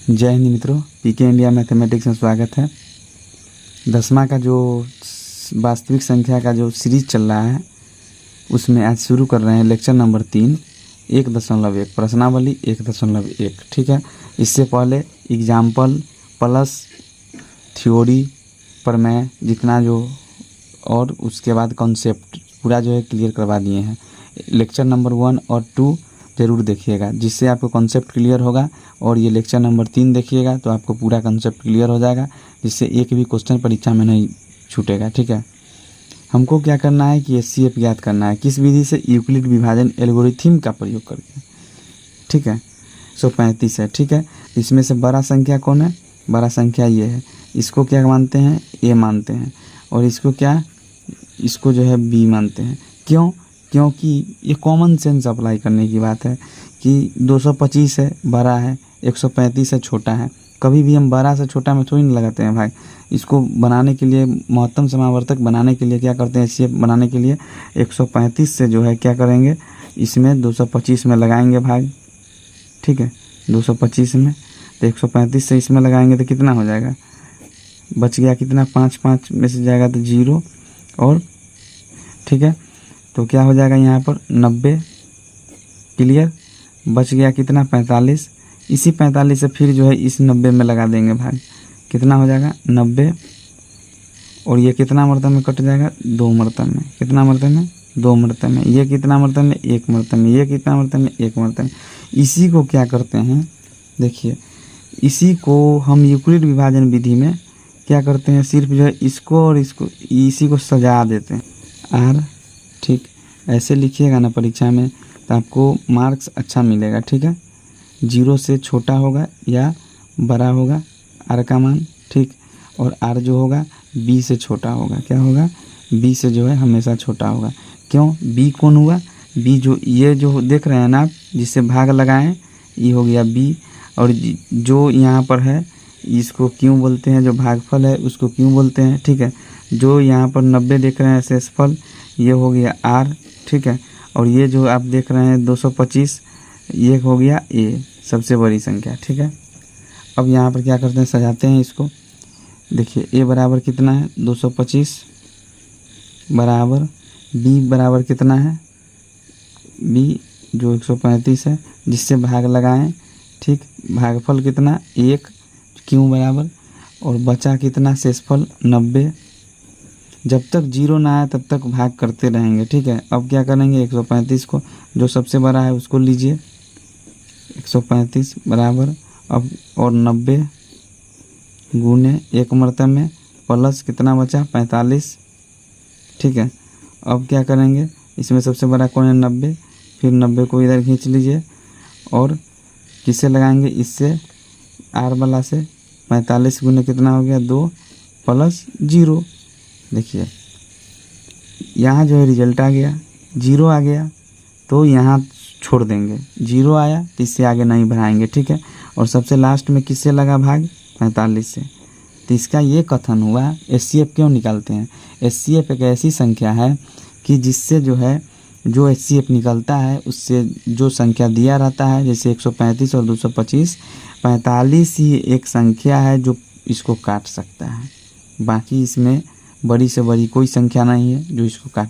जय हिंद मित्रों, पीके India mathematics में स्वागत है। 10वां का जो वास्तविक संख्या का जो सीरीज चल रहा है उसमें आज शुरू कर रहे हैं लेक्चर नंबर 3 1.1 प्रश्नावली 1.1। ठीक है, इससे पहले एग्जाम्पल प्लस थ्योरी प्रमेय जितना जो और उसके बाद कॉन्सेप्ट पूरा जो है क्लियर करवा दिए हैं। लेक्चर नंबर 1 और 2 ज़रूर देखिएगा, जिससे आपको कॉन्सेप्ट क्लियर होगा, और ये लेक्चर नंबर 3 देखिएगा तो आपको पूरा कॉन्सेप्ट क्लियर हो जाएगा, जिससे एक भी क्वेश्चन परीक्षा में नहीं छूटेगा। ठीक है, हमको क्या करना है कि एचसीएफ ज्ञात करना है, किस विधि से? यूक्लिड विभाजन एल्गोरिथम का प्रयोग करके। ठीक है, 135 है। ठीक है, इसमें से बड़ा संख्या कौन है? बड़ा संख्या ये है। इसको क्या मानते हैं? ए मानते हैं। और इसको क्या? इसको जो है बी मानते हैं। क्यों? क्योंकि ये कॉमन सेंस अप्लाई करने की बात है कि 225 है बड़ा है, 135 है छोटा है। कभी भी हम बड़ा से छोटा में थोड़ी नहीं लगाते हैं भाई। इसको बनाने के लिए, महत्तम समावर्तक बनाने के लिए क्या करते हैं? एचसीएफ बनाने के लिए 135 से जो है क्या करेंगे, इसमें 225 में लगाएंगे भाग। ठीक है, 225 में तो 135 से इसमें लगाएंगे तो कितना हो जाएगा? बच गया कितना? 5 में से जाएगा तो 0। और ठीक है, तो क्या हो जाएगा यहाँ पर? 90। क्लियर? बच गया कितना? 45। इसी 45 से फिर जो है इस 90 में लगा देंगे भाग। कितना हो जाएगा? 90। और ये कितना मरतब में कट जाएगा? 2 मरतब में। कितना मरतब में? 2 मरतब में। ये कितना मरतब में? 1 मरतब में। ये कितना मरतब में? 1 मरतब में। इसी को क्या करते हैं, देखिए, इसी को हम यूक्लिड विभाजन विधि में क्या करते हैं, सिर्फ जो है इसको और इसको, इसी को सजा देते हैं आर। ठीक, ऐसे लिखिएगा ना परीक्षा में तो आपको मार्क्स अच्छा मिलेगा। ठीक है, 0 से छोटा होगा या बड़ा होगा आर का मान। ठीक, और आर जो होगा बी से छोटा होगा। क्या होगा? बी से जो है हमेशा छोटा होगा। क्यों? बी कौन हुआ? बी जो ये जो देख रहे हैं ना आप, जिससे भाग लगाएं, ये हो गया बी। और जो यहाँ पर है इसको क्यों बोलते हैं? जो भागफल है उसको क्यों बोलते हैं? ठीक है, जो यहाँ पर 90 देख रहे हैं शेषफल, ये हो गया आर। ठीक है, और ये जो आप देख रहे हैं 225, ये हो गया ए, सबसे बड़ी संख्या। ठीक है, अब यहाँ पर क्या करते हैं, सजाते हैं इसको। देखिए, ए बराबर कितना है? 225 बराबर बी बराबर कितना है? बी जो 135 है, जिससे भाग लगाएं। ठीक, भागफल कितना? 1, क्यों बराबर, और बचा कितना? शेषफल 90। जब तक 0 ना आए तब तक भाग करते रहेंगे। ठीक है, अब क्या करेंगे, 135 को, जो सबसे बड़ा है उसको लीजिए, 135 बराबर अब, और 90 गुने 1 मरतब में, प्लस कितना बचा? 45। ठीक है, अब क्या करेंगे, इसमें सबसे बड़ा कौन है? 90। फिर 90 को इधर खींच लीजिए और किससे लगाएंगे? इससे, आर वाला से। 45 गुने कितना हो गया? 2 प्लस 0। देखिए, यहाँ जो है रिजल्ट आ गया, 0 आ गया, तो यहाँ छोड़ देंगे। 0 आया तो इससे आगे नहीं बढ़ाएंगे। ठीक है, और सबसे लास्ट में किससे लगा भाग? 45 से। तो इसका ये कथन हुआ, एचसीएफ क्यों निकालते हैं? एचसीएफ एक ऐसी संख्या है कि जिससे जो है, जो एचसीएफ निकलता है उससे जो संख्या दिया रहता है, जैसे 135 और 225, 45 ही एक संख्या है जो इसको काट सकता है। बाकी इसमें बड़ी से बड़ी कोई संख्या नहीं है जो इसको काट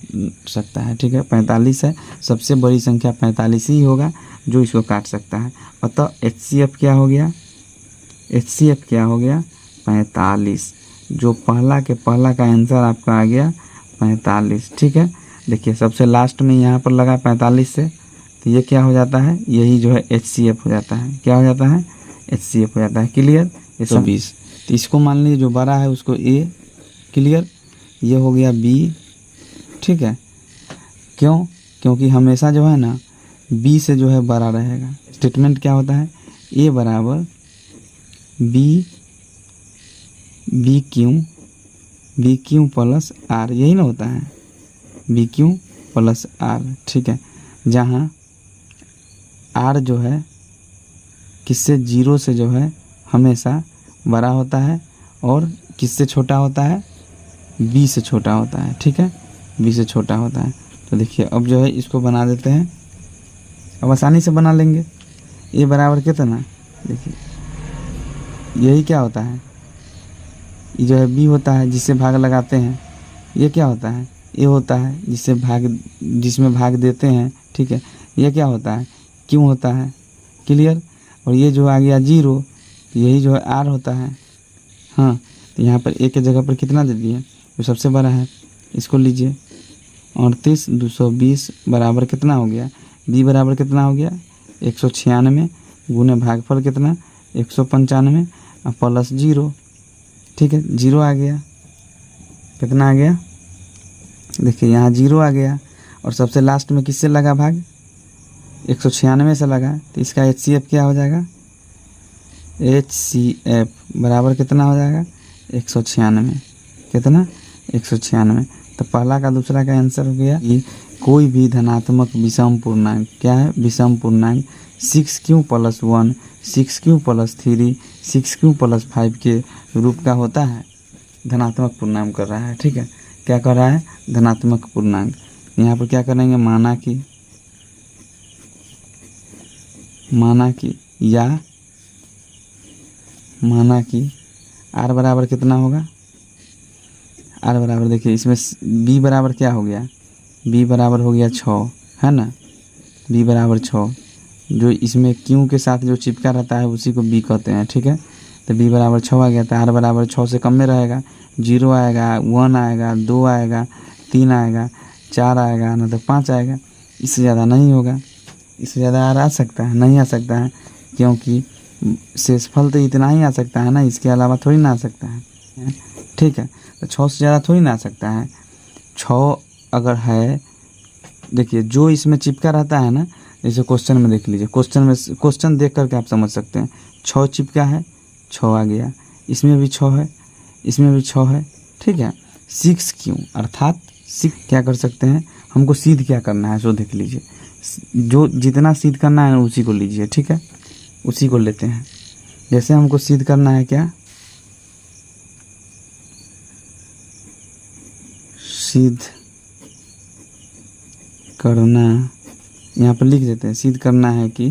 सकता है। ठीक है, 45 है, सबसे बड़ी संख्या 45 ही होगा जो इसको काट सकता है। अतः एचसीएफ क्या हो गया? एचसीएफ क्या हो गया? 45। जो पहला का आंसर आपका आ गया 45। ठीक है, देखिए, सबसे लास्ट में यहाँ पर लगा 45 से, तो ये क्या हो जाता है? यही जो है एचसीएफ हो जाता है। क्या हो जाता है? एचसीएफ हो जाता है। क्लियर? 120। तो इसको मान लीजिए जो बड़ा है उसको ए। क्लियर? ये हो गया बी। ठीक है, क्यों? क्योंकि हमेशा जो है ना बी से जो है बड़ा रहेगा। स्टेटमेंट क्या होता है? ए बराबर बी क्यू प्लस आर, यही ना होता है, बी क्यू प्लस आर। ठीक है, जहाँ आर जो है किससे? 0 से जो है हमेशा बड़ा होता है, और किससे छोटा होता है? बी से छोटा होता है। ठीक है, बी से छोटा होता है। तो देखिए, अब जो है इसको बना देते हैं, अब आसानी से बना लेंगे। ए बराबर कितना? देखिए, यही क्या होता है, ये जो है बी होता है जिससे भाग लगाते हैं। ये क्या होता है, ए होता है जिसमें भाग देते हैं, ठीक है। ये क्या होता है, क्यों होता है, क्लियर। और ये जो आ गया 0, यही जो है आर होता है। हाँ, तो यहाँ पर ए के जगह पर कितना दे दिए, जो सबसे बड़ा है इसको लीजिए। 38,220 बराबर कितना हो गया, बी बराबर कितना हो गया 196 गुने भागफल कितना 195 और प्लस 0, ठीक है। 0 आ गया, कितना आ गया, देखिए यहाँ 0 आ गया। और सबसे लास्ट में किससे लगा भाग, 196 से लगा, तो इसका HCF क्या हो जाएगा, HCF बराबर कितना हो जाएगा 196, कितना 196। तो पहला का दूसरा का आंसर हो गया कि कोई भी धनात्मक विषम पूर्णांक, क्या है विषम पूर्णांक 6q + 1, 6q + 3, 6q + 5 के रूप का होता है। धनात्मक पूर्णांक कर रहा है, ठीक है, क्या कर रहा है धनात्मक पूर्णांक। यहाँ पर क्या करेंगे, माना कि r बराबर कितना होगा, r बराबर देखिए इसमें b बराबर क्या हो गया, b बराबर हो गया 6, है ना, b बराबर 6। जो इसमें q के साथ जो चिपका रहता है उसी को b कहते हैं, ठीक है। तो b बराबर 6 आ गया, तो r बराबर 6 से कम में रहेगा, 0 आएगा, 1 आएगा, 2 आएगा, 3 आएगा, 4 आएगा, ना तो 5 आएगा। इससे ज़्यादा नहीं होगा, इससे ज़्यादा r आ सकता है, नहीं आ सकता है, क्योंकि शेषफल तो इतना ही आ सकता है ना, इसके अलावा थोड़ी ना आ सकता है, ठीक है। तो 6 से ज़्यादा थोड़ी ना आ सकता है। 6 अगर है, देखिए जो इसमें चिपका रहता है ना, जैसे क्वेश्चन में देख लीजिए, क्वेश्चन देख करके आप समझ सकते हैं। 6 चिपका है, 6 आ गया, इसमें भी 6 है, इसमें भी 6 है, ठीक है। 6q अर्थात 6 क्या कर सकते हैं, हमको सिद्ध क्या करना है सो देख लीजिए, जो जितना सिद्ध करना है उसी को लीजिए, ठीक है, उसी को लेते हैं। जैसे हमको सिद्ध करना है क्या, सिद्ध करना, यहाँ पर लिख देते हैं, सिद्ध करना है कि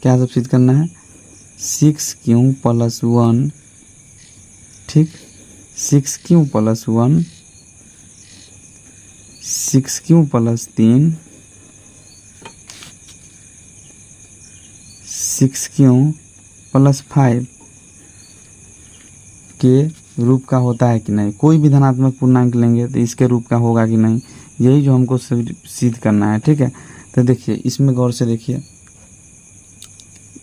क्या सब सिद्ध करना है, 6q + 1, ठीक, 6q + 1, 6q + 3, 6q + 5 के रूप का होता है कि नहीं। कोई भी धनात्मक पूर्णांक लेंगे तो इसके रूप का होगा कि नहीं, यही जो हमको सिद्ध करना है, ठीक है। तो देखिए इसमें गौर से देखिए,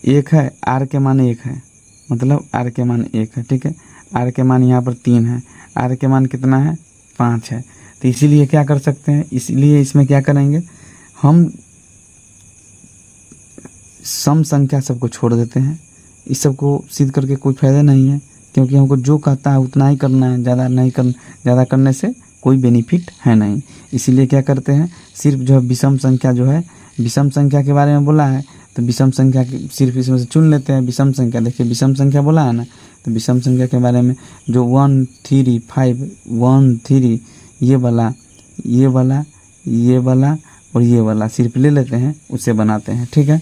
1 है, r के मान 1 है, मतलब r के मान 1 है, ठीक है। r के मान यहाँ पर 3 है, r के मान कितना है 5 है। तो इसीलिए क्या कर सकते हैं, इसलिए इसमें क्या करेंगे, हम सम संख्या सबको छोड़ देते हैं। इस सब को सिद्ध करके कोई फ़ायदा नहीं है, क्योंकि हमको जो कहता है उतना ही करना है, ज़्यादा करने से कोई बेनिफिट है नहीं। इसीलिए क्या करते हैं, सिर्फ जो है विषम संख्या, जो है विषम संख्या के बारे में बोला है तो विषम संख्या सिर्फ इसमें से चुन लेते हैं। विषम संख्या, देखिए विषम संख्या बोला है ना, तो विषम संख्या के बारे में जो 1 3 5 1 3 ये वाला और ये वाला सिर्फ ले लेते हैं, उसे बनाते हैं, ठीक है।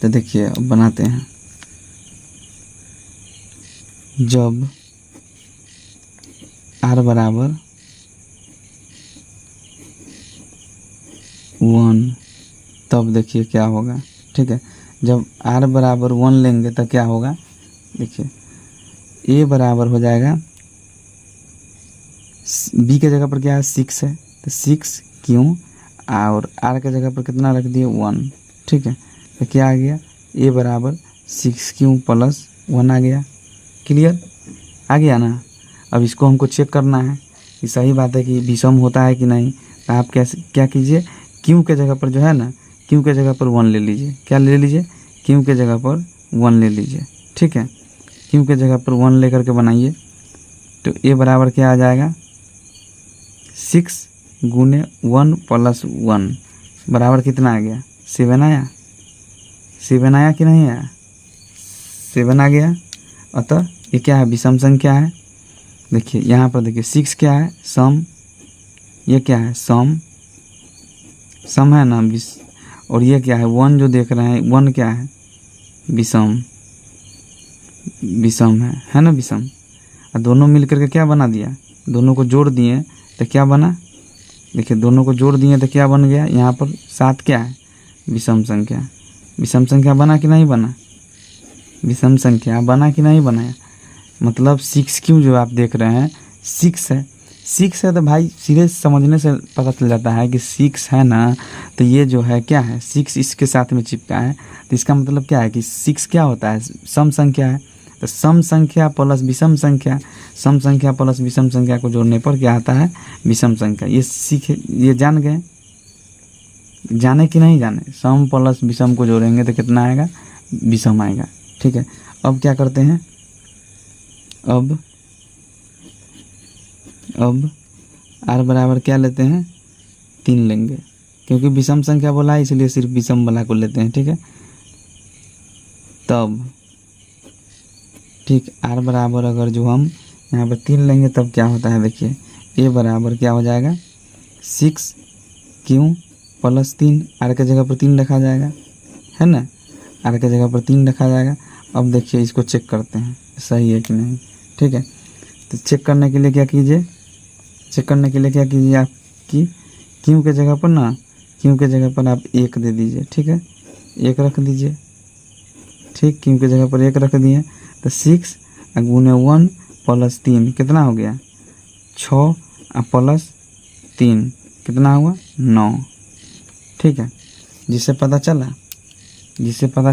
तो देखिए अब बनाते हैं, जब r बराबर 1 तब देखिए क्या होगा, ठीक है। जब r बराबर 1 लेंगे तब क्या होगा, देखिए a बराबर हो जाएगा, b के जगह पर क्या है 6 है, तो 6q और r के जगह पर कितना रख दिए 1, ठीक है। तो क्या आ गया, a बराबर 6q + 1 आ गया, क्लियर आ गया ना। अब इसको हमको चेक करना है कि सही बात है कि विषम होता है कि नहीं। तो आप क्या कीजिए, q के जगह पर जो है ना, q के जगह पर 1 ले लीजिए, क्या ले लीजिए, q के जगह पर 1 ले लीजिए, ठीक है। q के जगह पर 1 लेकर के बनाइए, तो a बराबर क्या आ जाएगा, 6 गुने 1 + 1 बराबर कितना आ गया, 7 आया, 7 आया कि नहीं आया, 7 आ गया। अतः ये क्या है, विषम संख्या है। देखिए यहाँ पर देखिए 6 क्या है, सम, ये क्या है सम है ना, और ये क्या है 1 जो देख रहे हैं 1 क्या है विषम, विषम है ना विषम। और दोनों मिलकर के क्या बना दिया, दोनों को जोड़ दिए तो क्या बना, देखिए दोनों को जोड़ दिए तो क्या बन गया, यहाँ पर 7 क्या है, विषम संख्या। विषम संख्या बना कि नहीं बना, विषम संख्या बना कि नहीं बनाया। मतलब 6 क्यों जो आप देख रहे हैं 6 है, 6 है तो भाई सीधे समझने से पता चल जाता है कि 6 है ना, तो ये जो है क्या है, 6 इसके साथ में चिपका है, तो इसका मतलब क्या है कि 6 क्या होता है, सम संख्या है। तो सम संख्या प्लस विषम संख्या, सम संख्या प्लस विषम संख्या को जोड़ने पर क्या आता है, विषम संख्या। ये सीखे, ये जान गए, जाने कि नहीं जाने, सम प्लस विषम को जोड़ेंगे तो कितना आएगा, विषम आएगा। ठीक है, अब क्या करते हैं, अब r बराबर क्या लेते हैं, 3 लेंगे, क्योंकि विषम संख्या बोला है इसलिए सिर्फ विषम वाला को लेते हैं। ठीक है, तब ठीक r बराबर अगर जो हम यहाँ पर 3 लेंगे तब क्या होता है, देखिए a बराबर क्या हो जाएगा, 6 क्यों प्लस 3, r के जगह पर 3 रखा जाएगा, है ना, r के जगह पर 3 रखा जाएगा। अब देखिए इसको चेक करते हैं सही है कि नहीं। ठीक है, तो चेक करने के लिए क्या कीजिए, चेक करने के लिए क्या कीजिए, आप क्यों के जगह पर ना, क्यों के जगह पर आप 1 दे दीजिए। ठीक है, 1 रख दीजिए। ठीक, क्यों के जगह पर 1 रख दिए तो 6 गुने 1 प्लस 3 कितना हो गया, 6 प्लस 3 कितना हुआ, 9। ठीक है, जिससे पता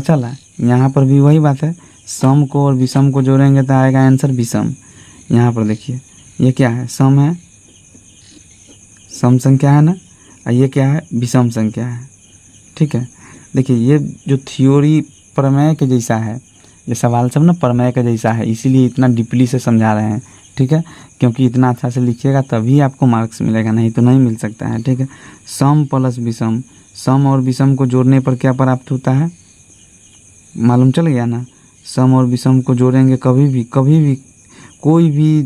चला यहाँ पर भी वही बात है, सम को और विषम को जोड़ेंगे तो आएगा आंसर विषम। यहाँ पर देखिए ये क्या है, सम है, सम संख्या है ना, और ये क्या है, विषम संख्या है। ठीक है, देखिए ये जो थ्योरी प्रमेय के जैसा है, ये सवाल सब ना प्रमेय के जैसा है, इसीलिए इतना डीपली से समझा रहे हैं। ठीक है, क्योंकि इतना अच्छा से लिखिएगा तभी आपको मार्क्स मिलेगा, नहीं तो नहीं मिल सकता है। ठीक है, सम प्लस विषम, सम और विषम को जोड़ने पर क्या प्राप्त होता है, मालूम चल गया ना। सम और विषम को जोड़ेंगे कभी भी कोई भी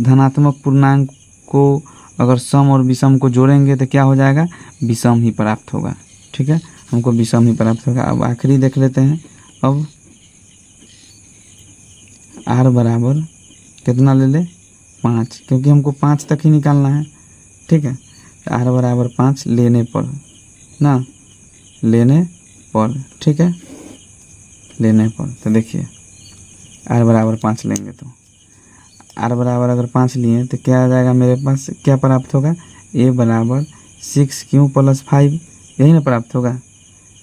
धनात्मक पूर्णांक को अगर सम और विषम को जोड़ेंगे तो क्या हो जाएगा, विषम ही प्राप्त होगा। ठीक है, हमको विषम ही प्राप्त होगा। अब आखिरी देख लेते हैं, अब r बराबर कितना ले ले, 5, क्योंकि हमको 5 तक ही निकालना है। ठीक है, r बराबर 5 लेने पर ना, लेने पर, ठीक है, लेने पर। तो देखिए r बराबर 5 लेंगे तो r बराबर अगर 5 लिए तो क्या आ जाएगा मेरे पास, क्या प्राप्त होगा, a बराबर 6 क्यू प्लस 5, यही ना प्राप्त होगा,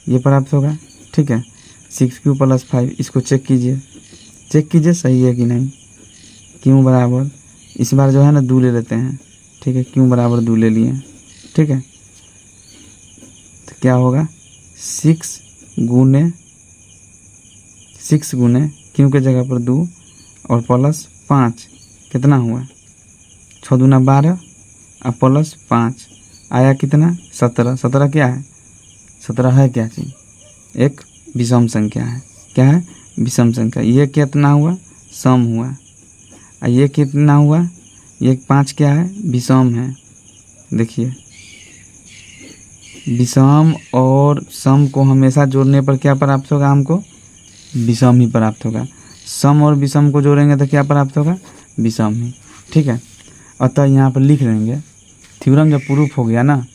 ये प्राप्त होगा। ठीक है, 6 क्यू प्लस 5, इसको चेक कीजिए सही है कि नहीं। क्यू बराबर इस बार जो है ना 2 ले लेते हैं। ठीक है, क्यू बराबर 2 ले लिए। ठीक है, तो क्या होगा, 6 गुने क्यू के जगह पर 2 और प्लस 5 कितना हुआ, 6 दूना 12 और प्लस 5 आया कितना, 17। 17 क्या है, 17 है क्या चीज़, एक विषम संख्या है। क्या है, विषम संख्या। ये कितना हुआ, सम हुआ, और ये कितना हुआ, ये 5 क्या है, विषम है। देखिए विषम और सम को हमेशा जोड़ने पर क्या प्राप्त होगा, हमको विषम ही प्राप्त होगा। सम और विषम को जोड़ेंगे तो क्या प्राप्त होगा, विषम ही। ठीक है, अतः यहाँ पर लिख देंगे, थ्योरम जब प्रूफ हो गया ना,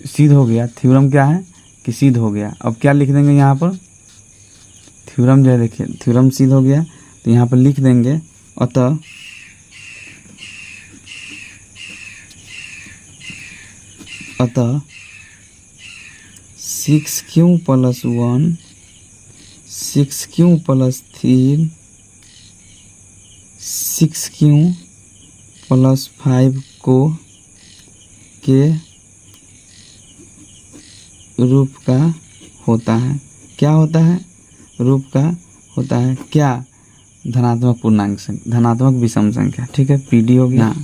सिद्ध हो गया, थ्योरम क्या है कि सिद्ध हो गया। अब क्या लिख देंगे यहाँ पर, थ्योरम जो है, देखिए थ्योरम सिद्ध हो गया तो यहाँ पर लिख देंगे, अतः अतः 6q plus 1 6q plus 3 6q plus 5 को के रूप का होता है। क्या होता है, रूप का होता है क्या, धनात्मक पूर्णांक संख्या, धनात्मक विषम संख्या। ठीक है, पीडी हो गया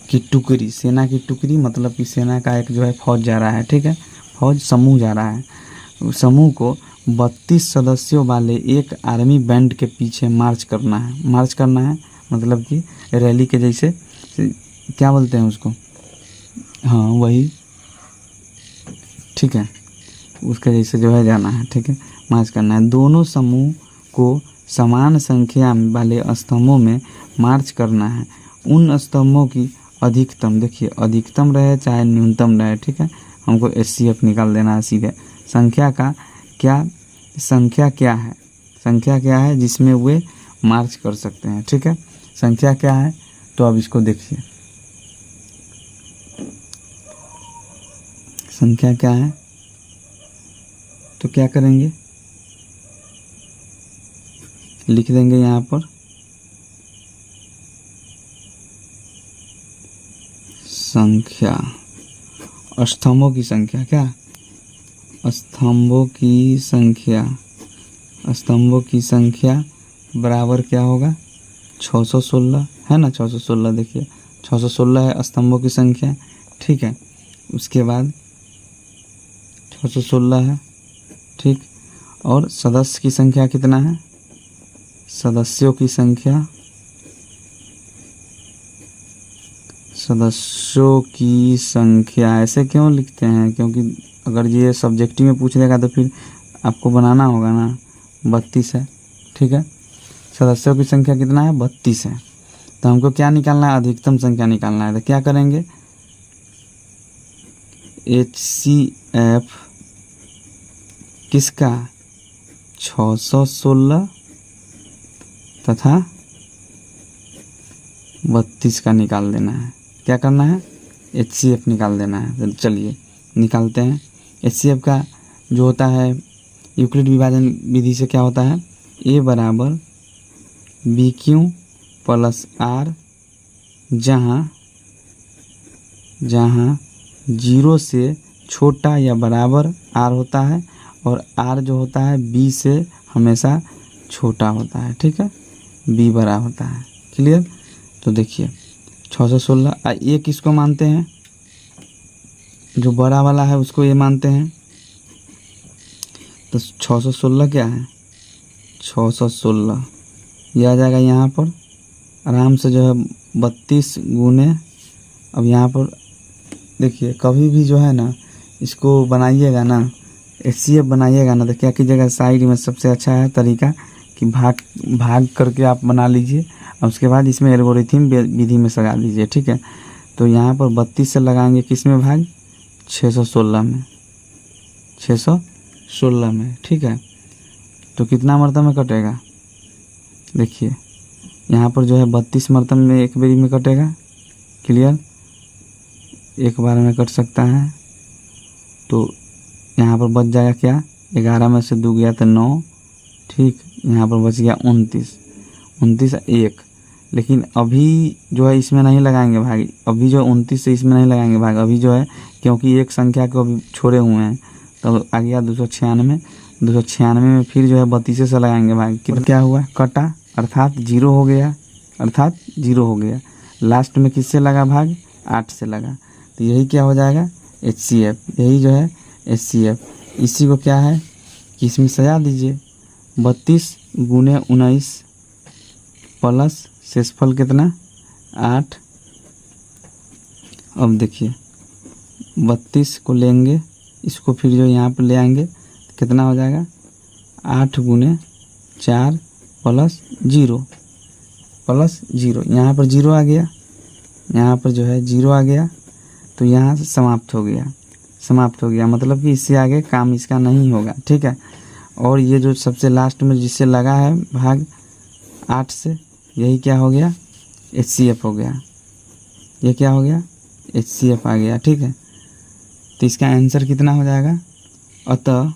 कि टुकड़ी, सेना की टुकड़ी, मतलब कि सेना का एक जो है फौज जा रहा है। ठीक है, फौज समूह जा रहा है, समूह को 32 सदस्यों वाले एक आर्मी बैंड के पीछे मार्च करना है, मतलब कि रैली के जैसे, क्या बोलते हैं उसको, हाँ वही। ठीक है, उसके जैसे जो है जाना है। ठीक है, मार्च करना है। दोनों समूह को समान संख्या वाले स्तंभों में मार्च करना है। उन स्तंभों की अधिकतम, देखिए अधिकतम रहे चाहे न्यूनतम रहे, ठीक है, हमको HCF निकाल देना है सीधे। संख्या क्या है जिसमें वे मार्च कर सकते हैं, ठीक है, संख्या क्या है। तो अब इसको देखिए, संख्या क्या है, तो क्या करेंगे, लिख देंगे यहाँ पर संख्या, स्तंभों की संख्या, क्या, स्तंभों की संख्या बराबर क्या होगा, 616 है ना, 616, देखिए 616 है स्तंभों की संख्या, ठीक है। उसके बाद 616 है, ठीक। और सदस्य की संख्या कितना है, सदस्यों की संख्या ऐसे क्यों लिखते हैं, क्योंकि अगर ये सब्जेक्टिव में पूछ लेगा तो फिर आपको बनाना होगा ना। 32 है, ठीक है, सदस्यों की संख्या कितना है, 32 है। तो हमको क्या निकालना है, अधिकतम संख्या निकालना है। तो क्या करेंगे, HCF किसका, 616 तथा 32 का निकाल देना है। क्या करना है, HCF निकाल देना है। तो चलिए निकालते हैं। HCF का जो होता है यूक्लिड विभाजन विधि से क्या होता है, A बराबर BQ प्लस R, जहाँ 0 से छोटा या बराबर R होता है और R जो होता है B से हमेशा छोटा होता है, ठीक है, B बड़ा होता है। क्लियर। तो देखिए 616 ये किसको मानते हैं, जो बड़ा वाला है उसको ये मानते हैं। तो 616 क्या है, 616 ये आ जाएगा यहाँ पर आराम से जो है 32 गुने। अब यहाँ पर देखिए कभी भी जो है ना इसको बनाइएगा ना, HCF बनाइएगा ना, तो क्या कीजिएगा, साइड में सबसे अच्छा है तरीका कि भाग करके आप बना लीजिए और उसके बाद इसमें एल्गोरिथम विधि में सजा दीजिए, ठीक है। तो यहाँ पर 32 से लगाएंगे किस में भाग, 616 में, 616 में, ठीक है। तो कितना मरतब में कटेगा, देखिए यहाँ पर जो है 32 मरतब में एक बारी में कटेगा। क्लियर, एक बार में कट सकता है। तो यहाँ पर बच जाएगा क्या, 11 में से 2 गया तो 9, ठीक। यहाँ पर बच गया 29 1। लेकिन अभी जो है इसमें नहीं लगाएंगे भाग, अभी जो 29 से इसमें नहीं लगाएंगे भाग, अभी जो है क्योंकि एक संख्या को अभी छोड़े हुए हैं तो आ गया 296 में फिर जो है 32 से लगाएंगे भाग। कितना क्या हुआ, कटा, अर्थात 0 हो गया। लास्ट में किससे लगा भाग, 8 से लगा। तो यही क्या हो जाएगा, HCF, यही जो है HCF। इसी को क्या है कि इसमें सजा दीजिए 32 गुने 19 प्लस शेषफल कितना 8। अब देखिए 32 को लेंगे, इसको फिर जो यहाँ पर ले आएंगे तो कितना हो जाएगा, 8 गुने 4 प्लस 0 यहाँ पर 0 आ गया, यहाँ पर जो है 0 आ गया। तो यहाँ से समाप्त हो गया, मतलब कि इससे आगे काम इसका नहीं होगा, ठीक है। और ये जो सबसे लास्ट में जिससे लगा है भाग 8 से, यही क्या हो गया, HCF हो गया। ये क्या हो गया, HCF आ गया, ठीक है। तो इसका आंसर कितना हो जाएगा, अतः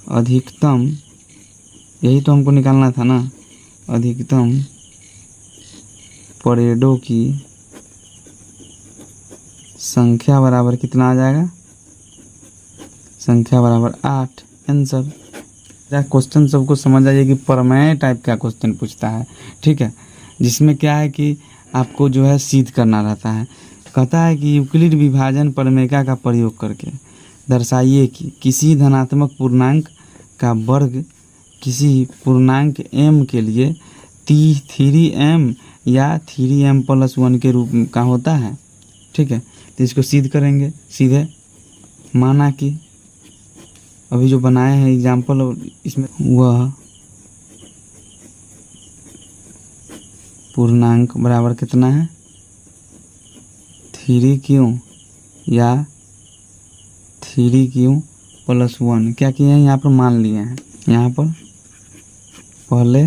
अधिकतम, यही तो हमको निकालना था ना, अधिकतम परेडों की संख्या बराबर कितना आ जाएगा, संख्या बराबर 8। आंसर। क्वेश्चन सबको समझ आइए कि प्रमेय टाइप का क्वेश्चन पूछता है, ठीक है, जिसमें क्या है कि आपको जो है सिद्ध करना रहता है। कहता है कि यूक्लिड विभाजन प्रमेय का प्रयोग करके दर्शाइए कि किसी धनात्मक पूर्णांक का वर्ग किसी पूर्णांक m के लिए 3m या 3m+1 के रूप का होता है, ठीक है। तो इसको सिद्ध करेंगे सीधे। माना कि अभी जो बनाए हैं एग्जाम्पल, और इसमें वह पूर्णांक बराबर कितना है 3q या 3q प्लस 1 क्या किए हैं यहाँ पर मान लिए हैं। यहाँ पर पहले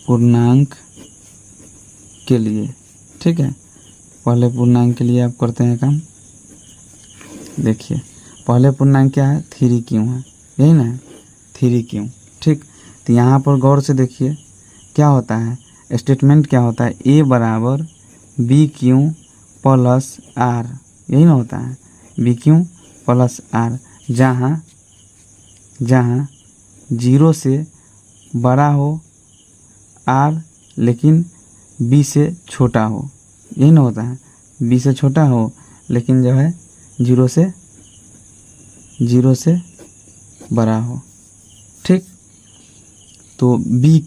पूर्णांक के लिए, ठीक है, पहले पूर्णांक के लिए आप करते हैं काम। देखिए पहले पूर्णांक क्या है 3q है, यही ना 3q, ठीक। तो यहाँ पर गौर से देखिए क्या होता है, स्टेटमेंट क्या होता है, a बराबर bq प्लस r, यही ना होता है bq प्लस r, जहाँ 0 से बड़ा हो r लेकिन b से छोटा हो, यही ना होता है, b से छोटा हो लेकिन जो है 0 से बड़ा हो, ठीक। तो b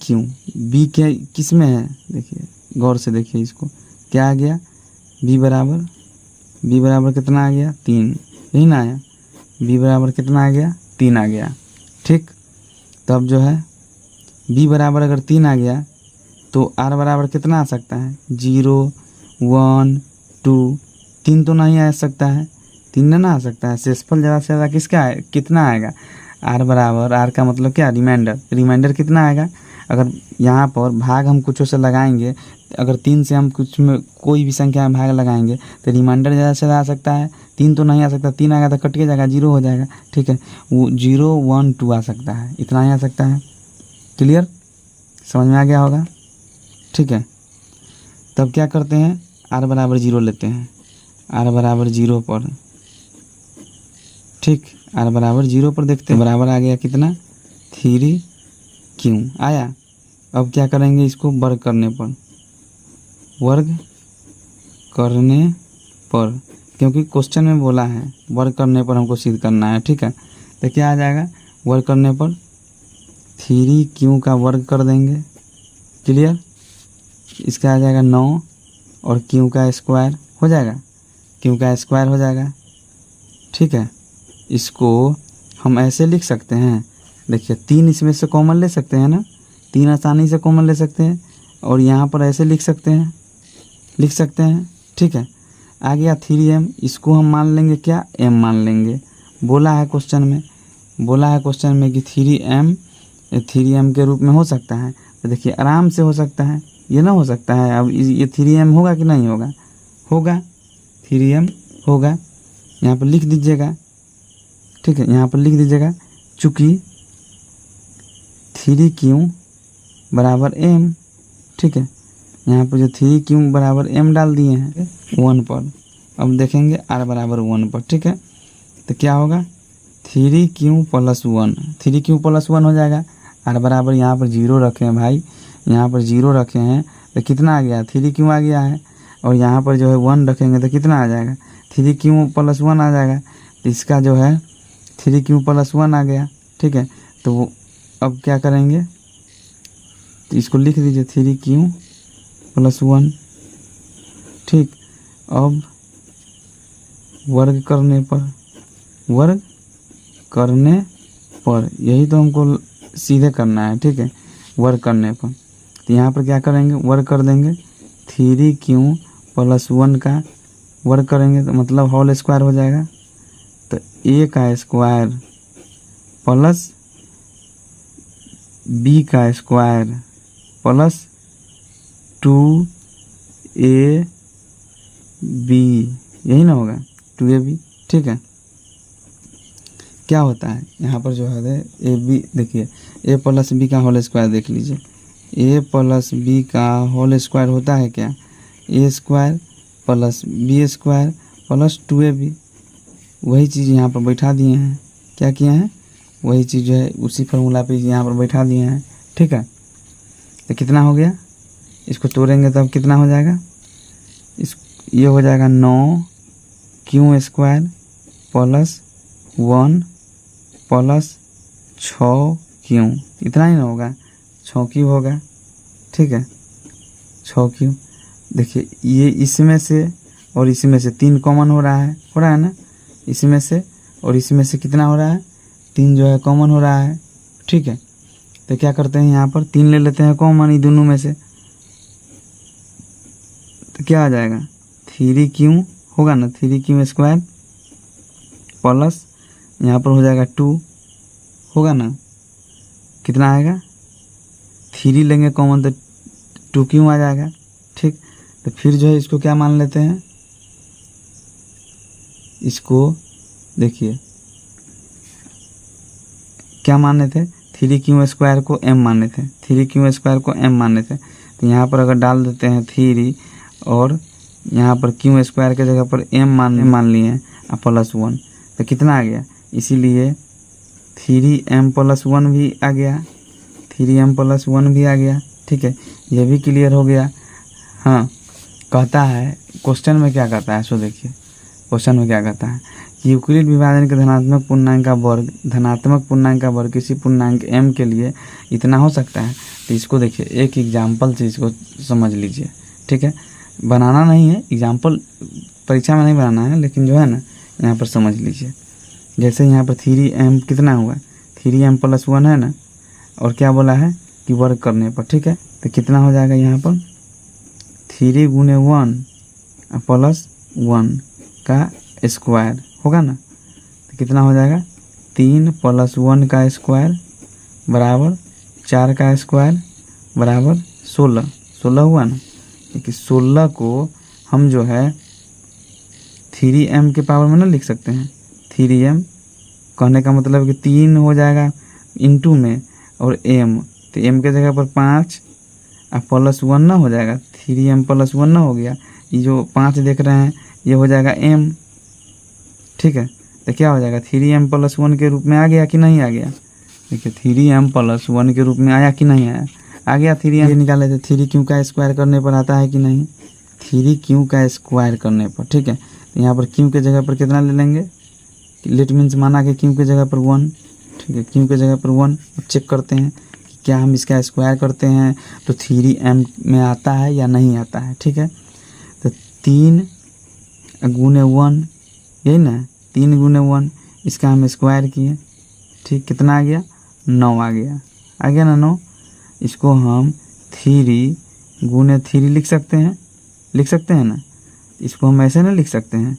क्या किस में है, देखिए गौर से देखिए इसको, क्या आ गया b बराबर कितना आ गया 3, यही ना आया, b बराबर कितना आ गया 3 आ गया, ठीक। तब जो है b बराबर अगर 3 आ गया तो r बराबर कितना आ सकता है 0 1 2, 3 तो नहीं आ सकता है, 3 ना आ सकता है। शेषफल ज़्यादा से ज़्यादा किसका है, कितना आएगा r बराबर, r का मतलब क्या रिमाइंडर कितना आएगा। अगर यहाँ पर भाग हम कुछ से लगाएंगे, अगर 3 से हम कुछ में कोई भी संख्या में भाग लगाएंगे तो रिमाइंडर ज़्यादा से ज़्यादा आ सकता है, 3 तो नहीं आ सकता, 3 आएगा तो कट के जाएगा 0 हो जाएगा, ठीक है, वो 0 1 2 आ सकता है, इतना ही आ सकता है। क्लियर, समझ में आ गया होगा, ठीक है। तब क्या करते हैं r बराबर 0 लेते हैं, r बराबर 0 पर, ठीक, r बराबर 0 पर देखते हैं, बराबर आ गया कितना 3q आया। अब क्या करेंगे इसको वर्ग करने पर, क्योंकि क्वेश्चन में बोला है वर्ग करने पर हमको सिद्ध करना है, ठीक है। तो क्या आ जाएगा वर्ग करने पर 3q का वर्ग कर देंगे, क्लियर, इसका आ जाएगा 9 और q का स्क्वायर हो जाएगा, q का स्क्वायर हो जाएगा, ठीक है। इसको हम ऐसे लिख सकते हैं, देखिए 3 इसमें से कॉमन ले सकते हैं ना, 3 आसानी से कॉमन ले सकते हैं, और यहाँ पर ऐसे लिख सकते हैं, ठीक है। आ गया 3m, इसको हम मान लेंगे क्या m मान लेंगे, बोला है क्वेश्चन में कि 3m के रूप में हो सकता है, तो देखिए आराम से हो सकता है, ये ना हो सकता है। अब ये 3m होगा कि नहीं होगा 3m होगा, यहाँ पर लिख दीजिएगा, ठीक है, यहाँ पर लिख दीजिएगा, चूँकि 3q बराबर m, ठीक है, यहाँ पर जो 3q बराबर m डाल दिए हैं 1 पर। अब देखेंगे r बराबर 1 पर, ठीक है, तो क्या होगा 3q प्लस 1 हो जाएगा। r बराबर यहाँ पर 0 रखे हैं भाई, यहाँ पर 0 रखे हैं तो कितना आ गया 3q आ गया है, और यहाँ पर जो है 1 रखेंगे तो कितना आ जाएगा 3q प्लस 1 आ जाएगा। तो इसका जो है 3q प्लस 1 आ गया, ठीक है। तो वो अब क्या करेंगे, तो इसको लिख दीजिए 3q प्लस 1, ठीक। अब वर्ग करने पर यही तो हमको सीधे करना है, ठीक है, वर्ग करने पर। तो यहाँ पर क्या करेंगे वर्ग कर देंगे 3q प्लस 1 का वर्ग करेंगे तो मतलब होल स्क्वायर हो जाएगा, तो a का स्क्वायर प्लस b का स्क्वायर प्लस 2ab, यही ना होगा 2ab, ठीक है। क्या होता है यहाँ पर जो है ए बी, देखिए a प्लस बी का होल स्क्वायर देख लीजिए, a प्लस बी का होल स्क्वायर होता है क्या a square plus B square plus 2ab, वही चीज़ यहाँ पर बैठा दिए हैं, क्या किए हैं वही चीज़ जो है उसी फार्मूला पे यहाँ पर बैठा दिए हैं, ठीक है। तो कितना हो गया, इसको तोड़ेंगे तब कितना हो जाएगा, ये हो जाएगा 9q square plus 1 plus 6q, इतना ही ना होगा 6q होगा, ठीक है 6q। देखिए ये इसमें से और इसमें से 3 कॉमन हो रहा है ना, इसमें से और इसमें से कितना हो रहा है, 3 जो है कॉमन हो रहा है। ठीक है, तो क्या करते हैं यहाँ पर 3 ले लेते हैं कॉमन ही दोनों में से, तो क्या आ जाएगा 3q होगा ना, 3q स्क्वायर प्लस यहाँ पर हो जाएगा 2 होगा ना, कितना आएगा 3 लेंगे कॉमन तो 2q आ जाएगा। ठीक, तो फिर जो है इसको क्या मान लेते हैं, इसको देखिए क्या माने थे, 3q स्क्वायर को m माने थे, 3q स्क्वायर को m माने थे। तो यहाँ पर अगर डाल देते हैं 3 और यहाँ पर q स्क्वायर के जगह पर m मान लिए हैं +1, तो कितना आ गया, इसीलिए 3m+1 भी आ गया, 3m+1 भी आ गया। ठीक है, ये भी क्लियर हो गया। हाँ, कहता है क्वेश्चन में क्या कहता है, सो देखिए क्वेश्चन में क्या कहता है कि यूक्लिड विभाजन के धनात्मक पूर्णांक का वर्ग किसी पूर्णांक m के लिए इतना हो सकता है। तो इसको देखिए एक एग्जाम्पल से इसको समझ लीजिए। ठीक है, बनाना नहीं है, एग्जाम्पल परीक्षा में नहीं बनाना है, लेकिन जो है ना यहाँ पर समझ लीजिए। जैसे यहाँ पर 3m कितना हुआ, 3m+1 है ना, और क्या बोला है कि वर्ग करने पर। ठीक है, तो कितना हो जाएगा यहाँ पर 3 गुने 1 प्लस 1 का स्क्वायर होगा ना, तो कितना हो जाएगा 3 + 1 का स्क्वायर बराबर 4 का स्क्वायर बराबर 16 हुआ ना। देखिए 16 को हम जो है 3m के पावर में ना लिख सकते हैं, 3m कहने का मतलब कि 3 हो जाएगा इंटू में और m, तो m के जगह पर 5 +1 ना हो जाएगा, 3m+1 ना हो गया, ये जो 5 देख रहे हैं ये हो जाएगा m। ठीक है, तो क्या हो जाएगा 3m+1 के रूप में आ गया कि नहीं आ गया, देखिए 3m+1 के रूप में आया कि नहीं आया, आ गया। 3m निकाले थे, 3q का स्क्वायर करने पर आता है कि नहीं, 3q का स्क्वायर करने पर। ठीक है, तो यहाँ पर q के जगह पर कितना ले लेंगे, लेट मीन्स माना कि q के जगह पर 1। ठीक है, q के जगह पर 1, चेक करते हैं कि क्या हम इसका स्क्वायर करते हैं तो 3m में आता है या नहीं आता है। ठीक है, तो 3 गुने 1 यही ना, 3 गुने 1 इसका हम स्क्वायर किए। ठीक, कितना आ गया 9 आ गया ना 9। इसको हम 3 गुने 3 लिख सकते हैं ना, इसको हम ऐसे ना लिख सकते हैं,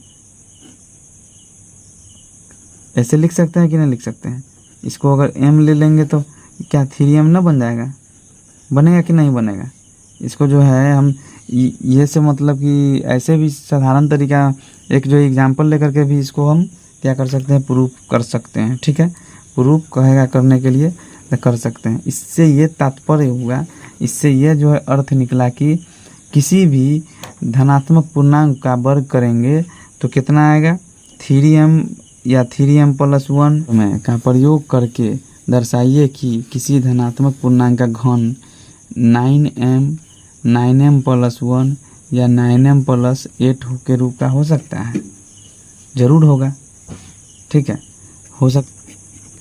ऐसे लिख सकते हैं कि नहीं लिख सकते हैं। इसको अगर m ले लेंगे तो क्या 3m ना बन जाएगा, बनेगा कि नहीं बनेगा। इसको जो है हम ये से मतलब कि ऐसे भी साधारण तरीका एक जो एग्जांपल लेकर के भी इसको हम क्या कर सकते हैं, प्रूफ कर सकते हैं। ठीक है, प्रूफ कहेगा करने के लिए तो कर सकते हैं। इससे ये तात्पर्य हुआ, इससे ये जो है अर्थ निकला कि किसी भी धनात्मक पूर्णांक का वर्ग करेंगे तो कितना आएगा 3m या 3m+1 में का प्रयोग करके दर्शाइए कि किसी धनात्मक पूर्णांक का घन 9m+1 या 9m+8 के रूप का हो सकता है, जरूर होगा। ठीक है,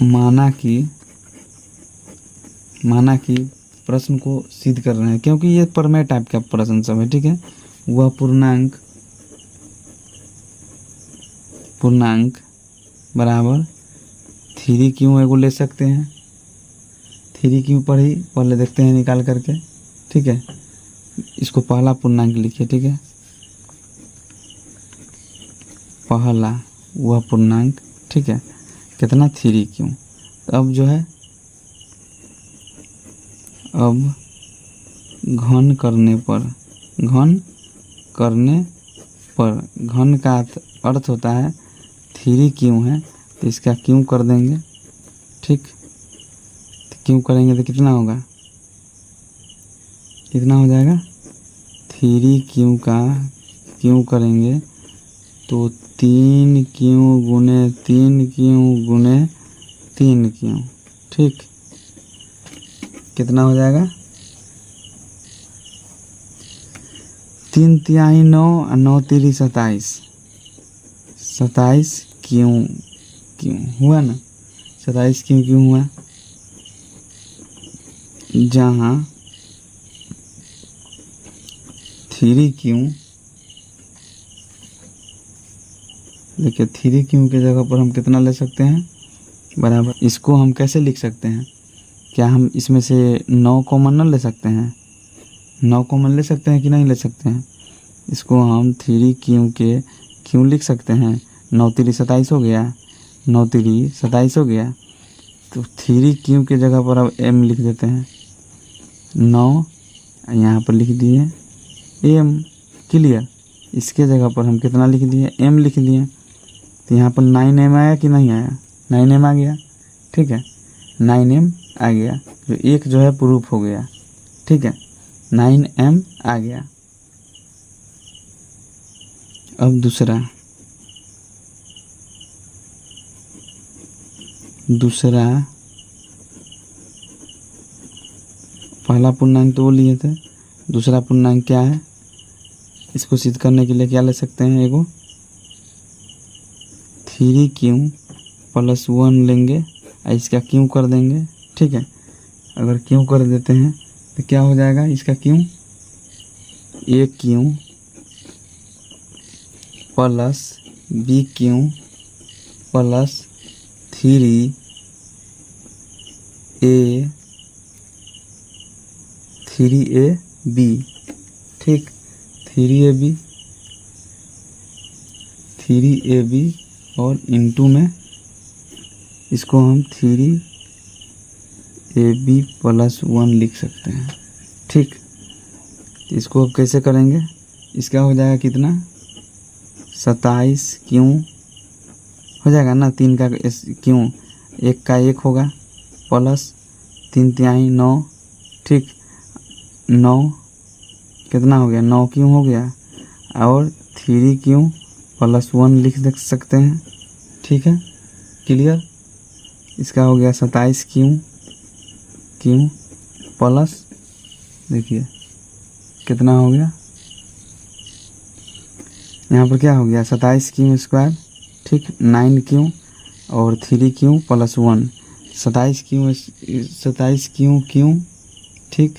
माना कि प्रश्न को सिद्ध कर रहे हैं, क्योंकि ये प्रमेय टाइप का प्रश्न सब है। ठीक है, वह पूर्णांक बराबर 3q एगो ले सकते हैं, 3q पर ही पहले देखते हैं निकाल करके। ठीक है, इसको पहला पूर्णांक लिखिए। ठीक है, पहला वह पूर्णांक। ठीक है, कितना 3q। अब जो है अब घन करने पर घन का अर्थ होता है 3q है, तो इसका q कर देंगे। ठीक, तो q करेंगे तो कितना होगा, कितना हो जाएगा 3q का q करेंगे तो 3q गुने 3q। ठीक, कितना हो जाएगा 3 तिहाई 9 और 9 तिरी 27 क्यों हुआ ना, 27 क्यों हुआ, जहाँ 3q देखिए 3q की जगह पर हम कितना ले सकते हैं, बराबर। इसको हम कैसे लिख सकते हैं, क्या हम इसमें से 9 कॉमन न ले सकते हैं, 9 कॉमन ले सकते हैं कि नहीं ले सकते हैं। इसको हम 3q के क्यों लिख सकते हैं, 9 3 27 हो गया, 9 3 27 हो गया। तो 3q के जगह पर अब m लिख देते हैं, 9 यहाँ पर लिख दिए m, क्लियर। इसके जगह पर हम कितना लिख दिए, m लिख दिए। तो यहाँ पर 9m आया कि नहीं आया, 9m आ गया, ठीक है, 9m आ गया। जो एक जो है प्रूफ हो गया, ठीक है, 9m आ गया। अब दूसरा पहला पूर्णांक तो वो लिए थे, दूसरा पूर्णांक क्या है, इसको सिद्ध करने के लिए क्या ले सकते हैं, एगो 3q + 1 लेंगे और इसका q कर देंगे, ठीक है। अगर q कर देते हैं तो क्या हो जाएगा, इसका q, aq + bq + 3ab, ठीक, 3ab और इंटू में इसको हम 3ab + 1 लिख सकते हैं, ठीक। इसको अब कैसे करेंगे, इसका हो जाएगा कितना, 27q हो जाएगा ना, 3 का q, 1 का 1 होगा, प्लस 3 तिहाई 9, ठीक, 9 कितना हो गया, 9q हो गया, और 3q + 1 लिख देख सकते हैं, ठीक है, क्लियर। इसका हो गया 27q प्लस, देखिए कितना हो गया, यहाँ पर क्या हो गया, 27q², ठीक, 9q और 3q + 1, 27q, ठीक,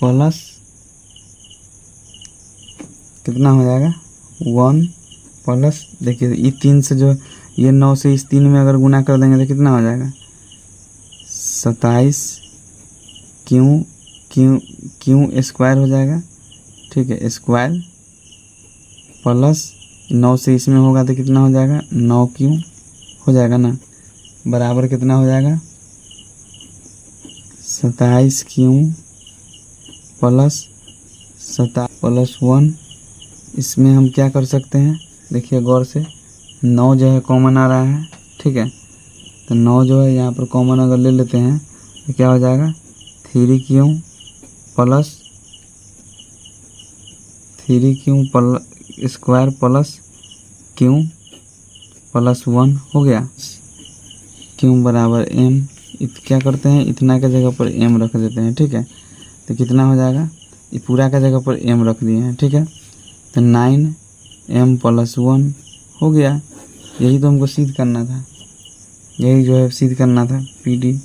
प्लस कितना हो जाएगा 1 प्लस, देखिए ये 3 से जो, ये 9 से इस 3 में अगर गुना कर देंगे तो कितना हो जाएगा, 27q² हो जाएगा, ठीक है, स्क्वायर प्लस 9 से इसमें होगा तो कितना हो जाएगा, 9q हो जाएगा ना, बराबर कितना हो जाएगा, 27q + 1। इसमें हम क्या कर सकते हैं, देखिए गौर से, 9 जो है कॉमन आ रहा है, ठीक है, तो 9 जो है यहाँ पर कॉमन अगर ले लेते हैं तो क्या हो जाएगा, 3q स्क्वायर प्लस q + 1 हो गया, q बराबर m। क्या करते हैं, इतना के जगह पर m रख देते हैं, ठीक है, तो कितना हो जाएगा, ये पूरा का जगह पर m रख दिए हैं, ठीक है, तो 9m + 1 हो गया। यही तो हमको सिद्ध करना था, यही जो है सिद्ध करना था, PD